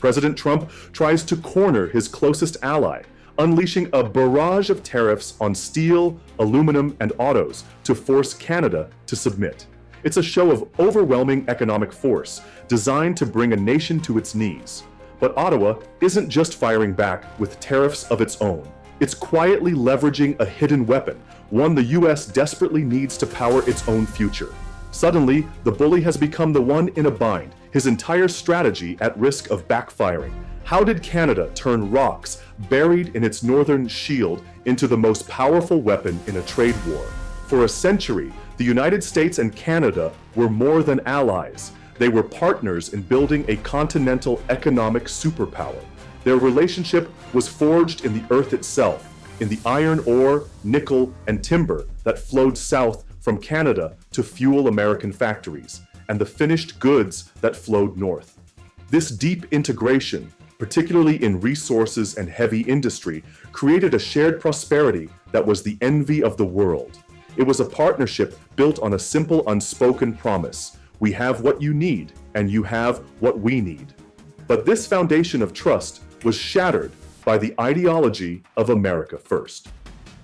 President Trump tries to corner his closest ally, unleashing a barrage of tariffs on steel, aluminum, and autos to force Canada to submit. It's a show of overwhelming economic force designed to bring a nation to its knees. But Ottawa isn't just firing back with tariffs of its own. It's quietly leveraging a hidden weapon, one the US desperately needs to power its own future. Suddenly, the bully has become the one in a bind, his entire strategy at risk of backfiring. How did Canada turn rocks buried in its northern shield into the most powerful weapon in a trade war? For a century, the United States and Canada were more than allies. They were partners in building a continental economic superpower. Their relationship was forged in the earth itself, in the iron ore, nickel, and timber that flowed south from Canada to fuel American factories, and the finished goods that flowed north. This deep integration, particularly in resources and heavy industry, created a shared prosperity that was the envy of the world. It was a partnership built on a simple unspoken promise: we have what you need, and you have what we need. But this foundation of trust was shattered by the ideology of America first.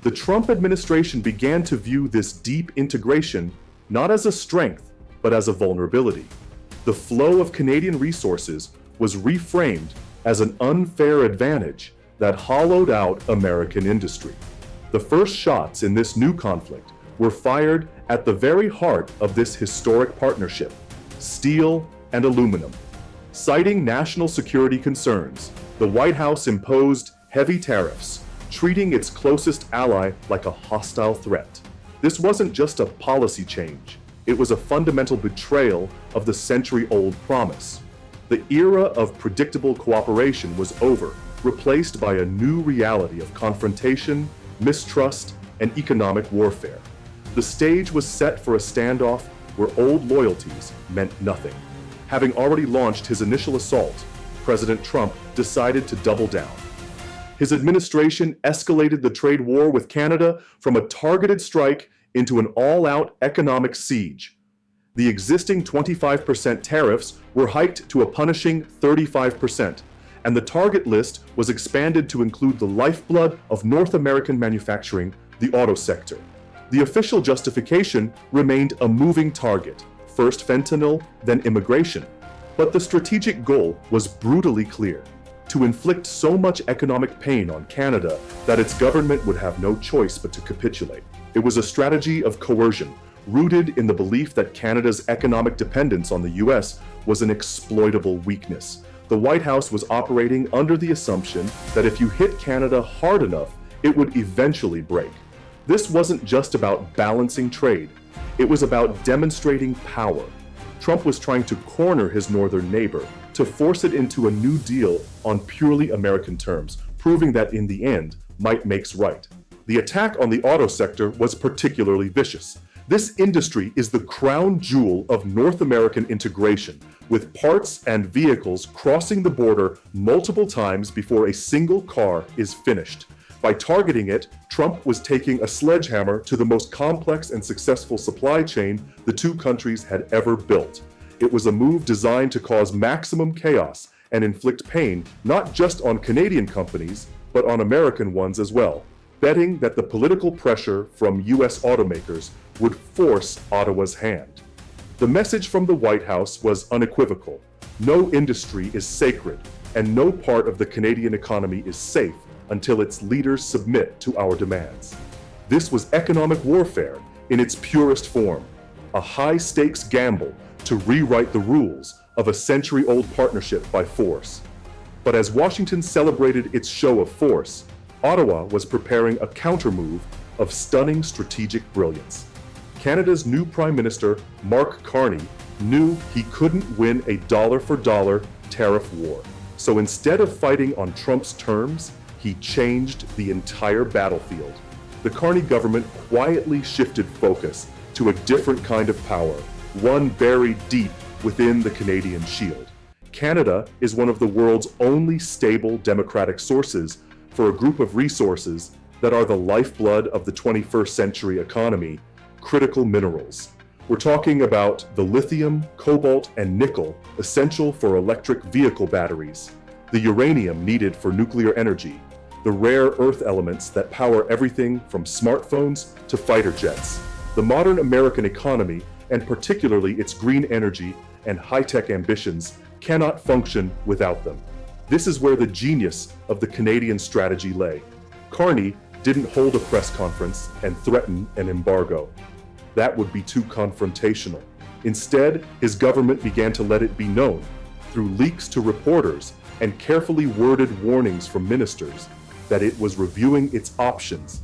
The Trump administration began to view this deep integration not as a strength, but as a vulnerability. The flow of Canadian resources was reframed as an unfair advantage that hollowed out American industry. The first shots in this new conflict were fired at the very heart of this historic partnership: steel and aluminum. Citing national security concerns, the White House imposed heavy tariffs, treating its closest ally like a hostile threat. This wasn't just a policy change, it was a fundamental betrayal of the century-old promise. The era of predictable cooperation was over, replaced by a new reality of confrontation, mistrust, and economic warfare. The stage was set for a standoff where old loyalties meant nothing. Having already launched his initial assault, President Trump decided to double down. His administration escalated the trade war with Canada from a targeted strike into an all-out economic siege. The existing 25% tariffs were hiked to a punishing 35%, and the target list was expanded to include the lifeblood of North American manufacturing, the auto sector. The official justification remained a moving target: first fentanyl, then immigration. But the strategic goal was brutally clear: to inflict so much economic pain on Canada that its government would have no choice but to capitulate. It was a strategy of coercion, rooted in the belief that Canada's economic dependence on the US was an exploitable weakness. The White House was operating under the assumption that if you hit Canada hard enough, it would eventually break. This wasn't just about balancing trade, it was about demonstrating power. Trump was trying to corner his northern neighbor, to force it into a new deal on purely American terms, proving that in the end, might makes right. The attack on the auto sector was particularly vicious. This industry is the crown jewel of North American integration, with parts and vehicles crossing the border multiple times before a single car is finished. By targeting it, Trump was taking a sledgehammer to the most complex and successful supply chain the two countries had ever built. It was a move designed to cause maximum chaos and inflict pain not just on Canadian companies, but on American ones as well, betting that the political pressure from US automakers would force Ottawa's hand. The message from the White House was unequivocal: no industry is sacred, and no part of the Canadian economy is safe until its leaders submit to our demands. This was economic warfare in its purest form, a high-stakes gamble to rewrite the rules of a century-old partnership by force. But as Washington celebrated its show of force, Ottawa was preparing a countermove of stunning strategic brilliance. Canada's new Prime Minister, Mark Carney, knew he couldn't win a dollar-for-dollar tariff war. So instead of fighting on Trump's terms, he changed the entire battlefield. The Carney government quietly shifted focus to a different kind of power, one buried deep within the Canadian shield. Canada is one of the world's only stable democratic sources for a group of resources that are the lifeblood of the 21st century economy: critical minerals. We're talking about the lithium, cobalt, and nickel essential for electric vehicle batteries, the uranium needed for nuclear energy, the rare earth elements that power everything from smartphones to fighter jets. The modern American economy, and particularly its green energy and high-tech ambitions, cannot function without them. This is where the genius of the Canadian strategy lay. Carney didn't hold a press conference and threaten an embargo. That would be too confrontational. Instead, his government began to let it be known, through leaks to reporters and carefully worded warnings from ministers, that it was reviewing its options.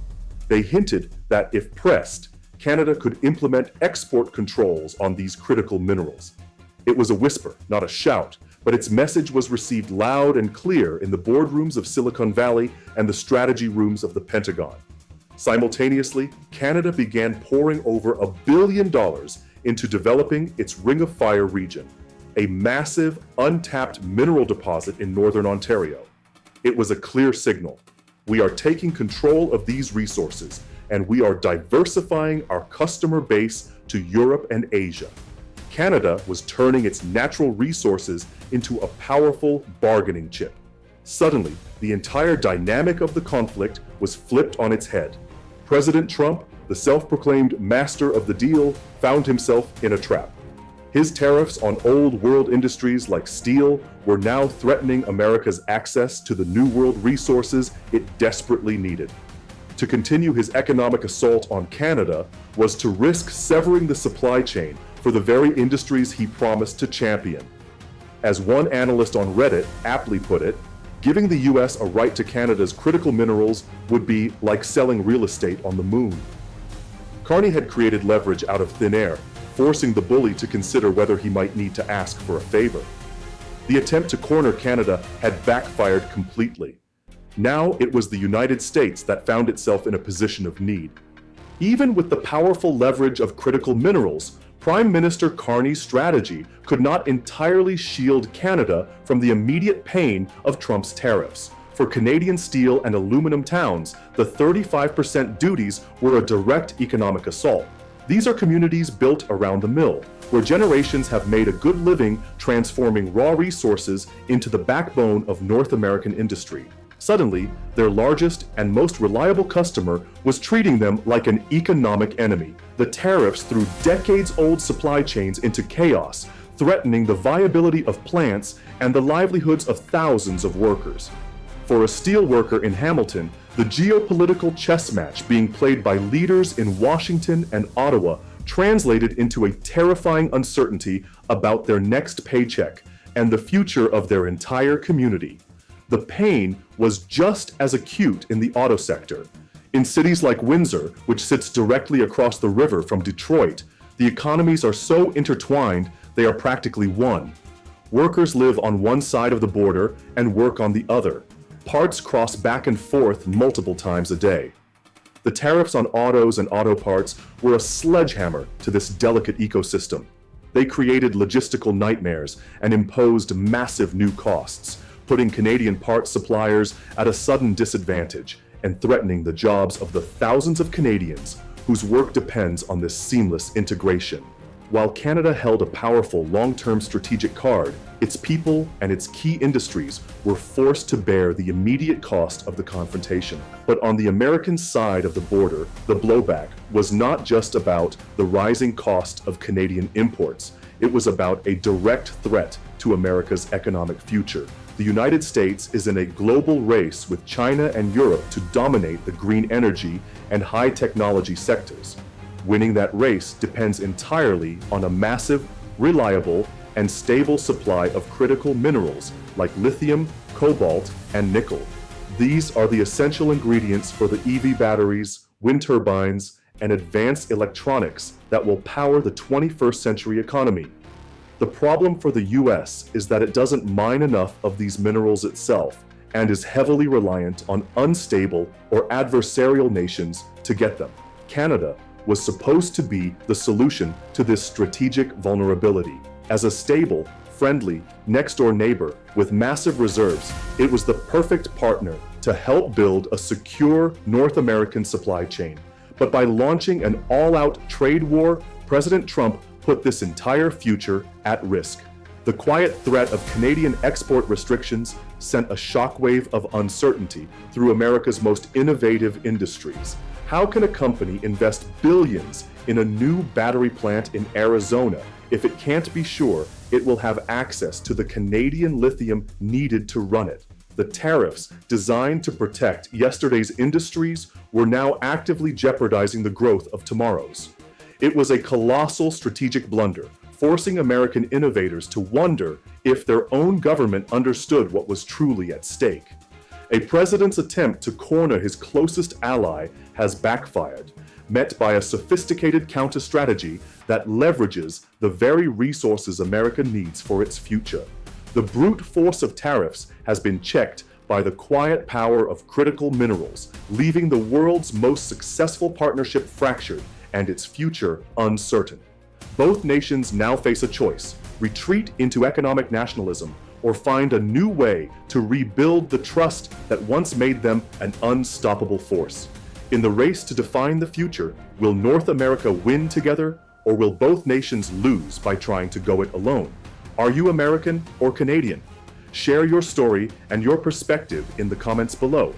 They hinted that if pressed, Canada could implement export controls on these critical minerals. It was a whisper, not a shout, but its message was received loud and clear in the boardrooms of Silicon Valley and the strategy rooms of the Pentagon. Simultaneously, Canada began pouring over $1 billion into developing its Ring of Fire region, a massive, untapped mineral deposit in northern Ontario. It was a clear signal. We are taking control of these resources, and we are diversifying our customer base to Europe and Asia. Canada was turning its natural resources into a powerful bargaining chip. Suddenly, the entire dynamic of the conflict was flipped on its head. President Trump, the self-proclaimed master of the deal, found himself in a trap. His tariffs on old world industries like steel were now threatening America's access to the new world resources it desperately needed. To continue his economic assault on Canada was to risk severing the supply chain for the very industries he promised to champion. As one analyst on Reddit aptly put it, giving the US a right to Canada's critical minerals would be like selling real estate on the moon. Carney had created leverage out of thin air, forcing the bully to consider whether he might need to ask for a favor. The attempt to corner Canada had backfired completely. Now it was the United States that found itself in a position of need. Even with the powerful leverage of critical minerals, Prime Minister Carney's strategy could not entirely shield Canada from the immediate pain of Trump's tariffs. For Canadian steel and aluminum towns, the 35% duties were a direct economic assault. These are communities built around the mill, where generations have made a good living transforming raw resources into the backbone of North American industry. Suddenly, their largest and most reliable customer was treating them like an economic enemy. The tariffs threw decades-old supply chains into chaos, threatening the viability of plants and the livelihoods of thousands of workers. For a steel worker in Hamilton, the geopolitical chess match being played by leaders in Washington and Ottawa translated into a terrifying uncertainty about their next paycheck and the future of their entire community. The pain was just as acute in the auto sector. In cities like Windsor, which sits directly across the river from Detroit, the economies are so intertwined they are practically one. Workers live on one side of the border and work on the other. Parts cross back and forth multiple times a day. The tariffs on autos and auto parts were a sledgehammer to this delicate ecosystem. They created logistical nightmares and imposed massive new costs, putting Canadian parts suppliers at a sudden disadvantage and threatening the jobs of the thousands of Canadians whose work depends on this seamless integration. While Canada held a powerful long-term strategic card, its people and its key industries were forced to bear the immediate cost of the confrontation. But on the American side of the border, the blowback was not just about the rising cost of Canadian imports. It was about a direct threat to America's economic future. The United States is in a global race with China and Europe to dominate the green energy and high technology sectors. Winning that race depends entirely on a massive, reliable, and stable supply of critical minerals like lithium, cobalt, and nickel. These are the essential ingredients for the EV batteries, wind turbines, and advanced electronics that will power the 21st century economy. The problem for the US is that it doesn't mine enough of these minerals itself and is heavily reliant on unstable or adversarial nations to get them. Canada was supposed to be the solution to this strategic vulnerability. As a stable, friendly, next-door neighbor with massive reserves, it was the perfect partner to help build a secure North American supply chain. But by launching an all-out trade war, President Trump put this entire future at risk. The quiet threat of Canadian export restrictions sent a shockwave of uncertainty through America's most innovative industries. How can a company invest billions in a new battery plant in Arizona if it can't be sure it will have access to the Canadian lithium needed to run it? The tariffs designed to protect yesterday's industries were now actively jeopardizing the growth of tomorrow's. It was a colossal strategic blunder, forcing American innovators to wonder if their own government understood what was truly at stake. A president's attempt to corner his closest ally has backfired, met by a sophisticated counter-strategy that leverages the very resources America needs for its future. The brute force of tariffs has been checked by the quiet power of critical minerals, leaving the world's most successful partnership fractured and its future uncertain. Both nations now face a choice: retreat into economic nationalism or find a new way to rebuild the trust that once made them an unstoppable force. In the race to define the future, will North America win together, or will both nations lose by trying to go it alone? Are you American or Canadian? Share your story and your perspective in the comments below.